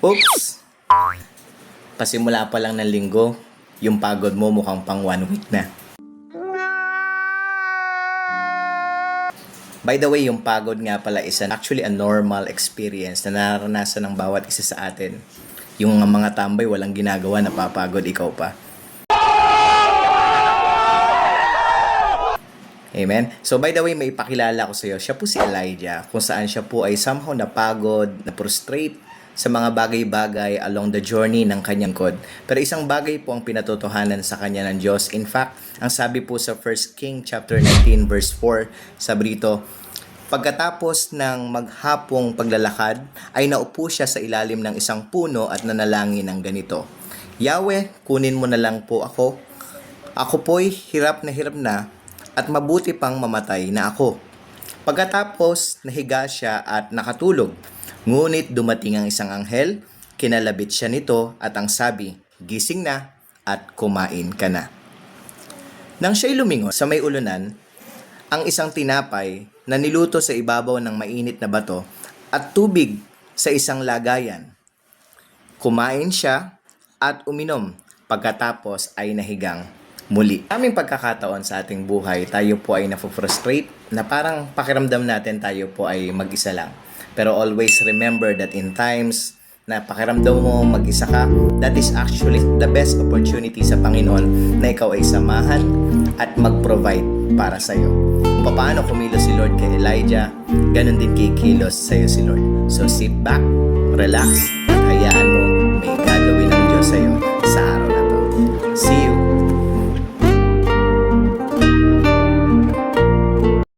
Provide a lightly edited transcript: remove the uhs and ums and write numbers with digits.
Oops! Pasimula pa lang ng linggo, yung pagod mo mukhang pang 1 week na. By the way, yung pagod nga pala is actually a normal experience na naranasan ng bawat isa sa atin. Yung mga tambay walang ginagawa, napapagod, ikaw pa. Amen? So by the way, may ipakilala ko sa iyo. Siya po si Elijah, kung saan siya po ay somehow napagod, na-frustrate sa mga bagay-bagay along the journey ng kanyang kod. Pero isang bagay po ang pinatotohanan sa kanya ng Diyos. In fact, ang sabi po sa 1 King chapter 19 verse 4, sabi rito, pagkatapos ng maghapong paglalakad, ay naupo siya sa ilalim ng isang puno at nanalangin ng ganito, Yahweh, kunin mo na lang po ako. Ako po'y hirap na at mabuti pang mamatay na ako. Pagkatapos, nahiga siya at nakatulog. Ngunit dumating ang isang anghel, kinalabit siya nito at ang sabi, gising na at kumain ka na. Nang siya'y lumingon sa may ulunan, ang isang tinapay na niluto sa ibabaw ng mainit na bato at tubig sa isang lagayan. Kumain siya at uminom, pagkatapos ay nahigang muli. Aming pagkakataon sa ating buhay, tayo po ay na-frustrate na parang pakiramdam natin tayo po ay mag-isa lang. Pero always remember that in times na pakiramdam mo mag-isa ka, that is actually the best opportunity sa Panginoon na ikaw ay samahan at mag-provide para sa'yo. Kung paano kumilos si Lord kay Elijah, ganun din kikilos sa'yo si Lord. So sit back, relax, at hayaan mo may gagawin ng Diyos sa'yo.